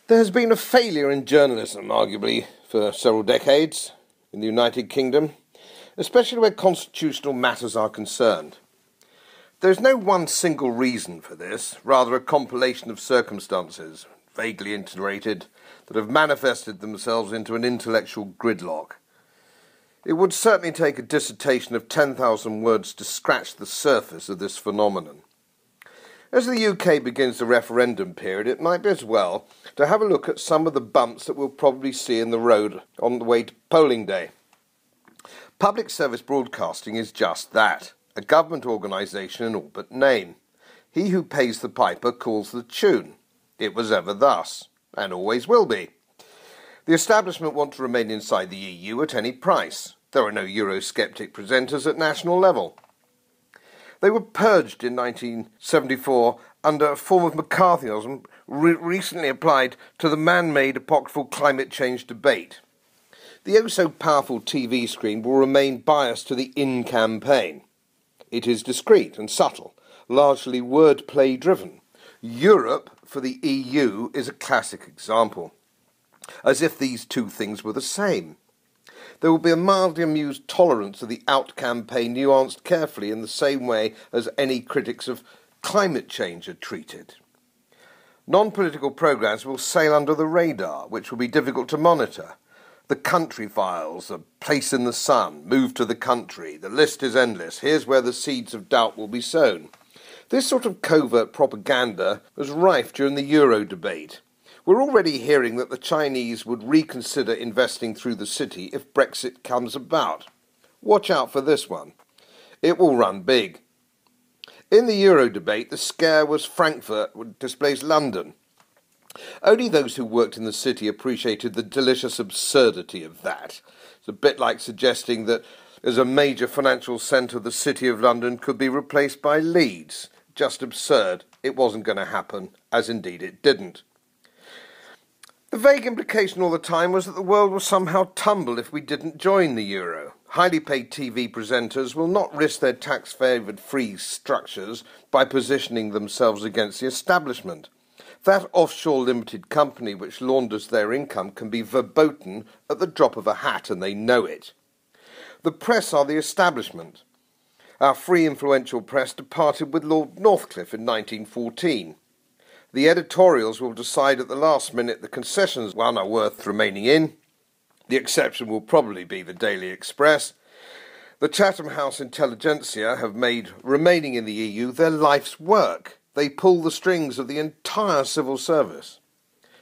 There has been a failure in journalism, arguably, for several decades in the United Kingdom, especially where constitutional matters are concerned. There is no one single reason for this, rather a compilation of circumstances, vaguely interrelated, that have manifested themselves into an intellectual gridlock. It would certainly take a dissertation of 10,000 words to scratch the surface of this phenomenon. As the UK begins the referendum period, it might be as well to have a look at some of the bumps that we'll probably see in the road on the way to polling day. Public service broadcasting is just that, a government organisation in all but name. He who pays the piper calls the tune. It was ever thus, and always will be. The establishment want to remain inside the EU at any price. There are no Eurosceptic presenters at national level. They were purged in 1974 under a form of McCarthyism recently applied to the man-made apocryphal climate change debate. The oh-so-powerful TV screen will remain biased to the In campaign. It is discreet and subtle, largely wordplay-driven. Europe for the EU is a classic example, as if these two things were the same. There will be a mildly amused tolerance of the Out campaign nuanced carefully in the same way as any critics of climate change are treated. Non-political programmes will sail under the radar, which will be difficult to monitor. The Country Files, A Place in the Sun, Move to the Country, the list is endless. Here's where the seeds of doubt will be sown. This sort of covert propaganda was rife during the Euro debate. We're already hearing that the Chinese would reconsider investing through the city if Brexit comes about. Watch out for this one. It will run big. In the Euro debate, the scare was Frankfurt would displace London. Only those who worked in the city appreciated the delicious absurdity of that. It's a bit like suggesting that as a major financial centre the City of London could be replaced by Leeds. Just absurd. It wasn't going to happen, as indeed it didn't. The vague implication all the time was that the world would somehow tumble if we didn't join the euro. Highly paid TV presenters will not risk their tax-favoured free structures by positioning themselves against the establishment. That offshore limited company which launders their income can be verboten at the drop of a hat, and they know it. The press are the establishment. Our free influential press departed with Lord Northcliffe in 1914. The editorials will decide at the last minute the concessions one are worth remaining in. The exception will probably be the Daily Express. The Chatham House intelligentsia have made remaining in the EU their life's work. They pull the strings of the entire civil service.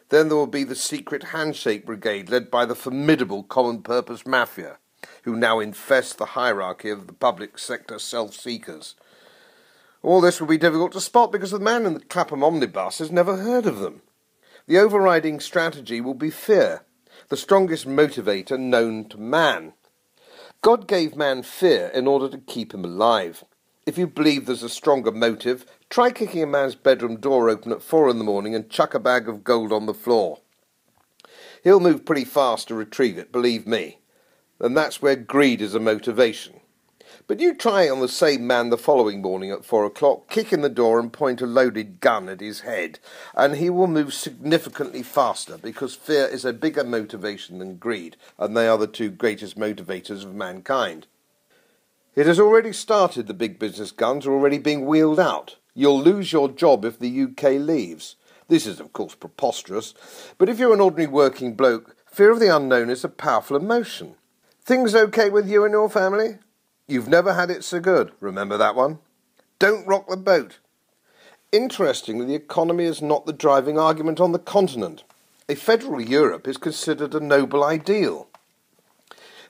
Then there will be the secret handshake brigade led by the formidable common purpose mafia, who now infest the hierarchy of the public sector self-seekers. All this will be difficult to spot because the man in the Clapham omnibus has never heard of them. The overriding strategy will be fear, the strongest motivator known to man. God gave man fear in order to keep him alive. If you believe there's a stronger motive, try kicking a man's bedroom door open at 4 a.m. and chuck a bag of gold on the floor. He'll move pretty fast to retrieve it, believe me. And that's where greed is a motivation. But you try on the same man the following morning at 4 o'clock, kick in the door and point a loaded gun at his head, and he will move significantly faster because fear is a bigger motivation than greed, and they are the two greatest motivators of mankind. It has already started. The big business guns are already being wheeled out. You'll lose your job if the UK leaves. This is, of course, preposterous, but if you're an ordinary working bloke, fear of the unknown is a powerful emotion. Things okay with you and your family? You've never had it so good. Remember that one? Don't rock the boat. Interestingly, the economy is not the driving argument on the continent. A federal Europe is considered a noble ideal.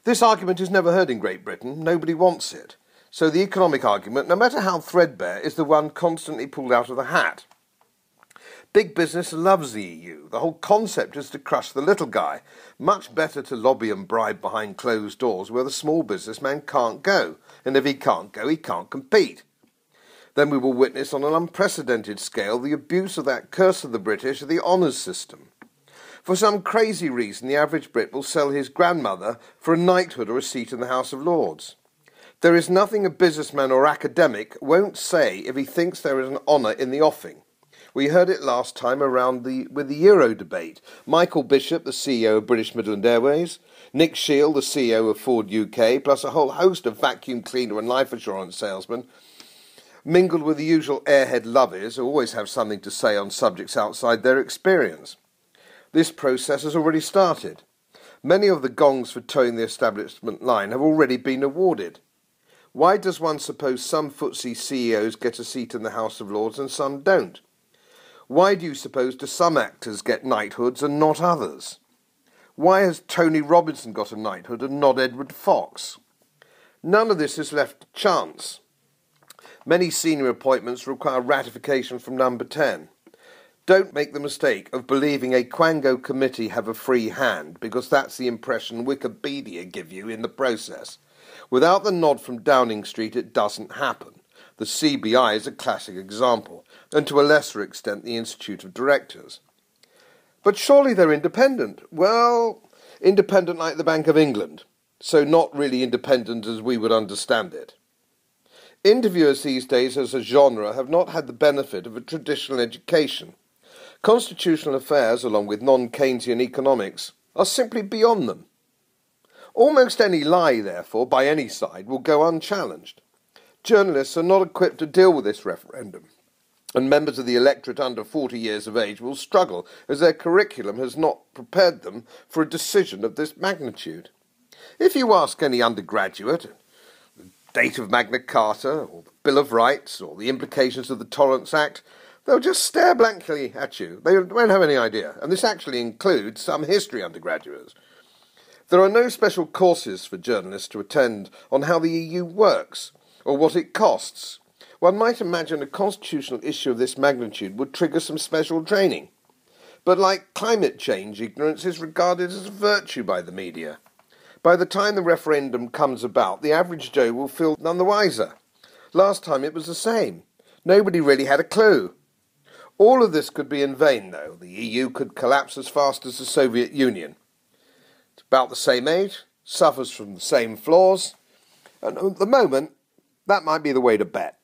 This argument is never heard in Great Britain. Nobody wants it. So the economic argument, no matter how threadbare, is the one constantly pulled out of the hat. Big business loves the EU. The whole concept is to crush the little guy. Much better to lobby and bribe behind closed doors where the small businessman can't go. And if he can't go, he can't compete. Then we will witness on an unprecedented scale the abuse of that curse of the British, the honours system. For some crazy reason, the average Brit will sell his grandmother for a knighthood or a seat in the House of Lords. There is nothing a businessman or academic won't say if he thinks there is an honour in the offing. We heard it last time with the Euro debate. Michael Bishop, the CEO of British Midland Airways, Nick Shield, the CEO of Ford UK, plus a whole host of vacuum cleaner and life assurance salesmen, mingled with the usual airhead lovies who always have something to say on subjects outside their experience. This process has already started. Many of the gongs for towing the establishment line have already been awarded. Why does one suppose some FTSE CEOs get a seat in the House of Lords and some don't? Why do you suppose do some actors get knighthoods and not others? Why has Tony Robinson got a knighthood and not Edward Fox? None of this is left to chance. Many senior appointments require ratification from Number 10. Don't make the mistake of believing a Quango committee have a free hand, because that's the impression Wikipedia give you in the process. Without the nod from Downing Street, it doesn't happen. The CBI is a classic example, and to a lesser extent the Institute of Directors. But surely they're independent. Well, independent like the Bank of England, so not really independent as we would understand it. Interviewers these days as a genre have not had the benefit of a traditional education. Constitutional affairs, along with non-Keynesian economics, are simply beyond them. Almost any lie, therefore, by any side, will go unchallenged. Journalists are not equipped to deal with this referendum, and members of the electorate under 40 years of age will struggle as their curriculum has not prepared them for a decision of this magnitude. If you ask any undergraduate, the date of Magna Carta, or the Bill of Rights, or the implications of the Tolerance Act, they'll just stare blankly at you. They won't have any idea, and this actually includes some history undergraduates. There are no special courses for journalists to attend on how the EU works, or what it costs. One might imagine a constitutional issue of this magnitude would trigger some special training. But like climate change, ignorance is regarded as a virtue by the media. By the time the referendum comes about, the average Joe will feel none the wiser. Last time it was the same. Nobody really had a clue. All of this could be in vain, though. The EU could collapse as fast as the Soviet Union. It's about the same age, suffers from the same flaws, and at the moment, that might be the way to bet.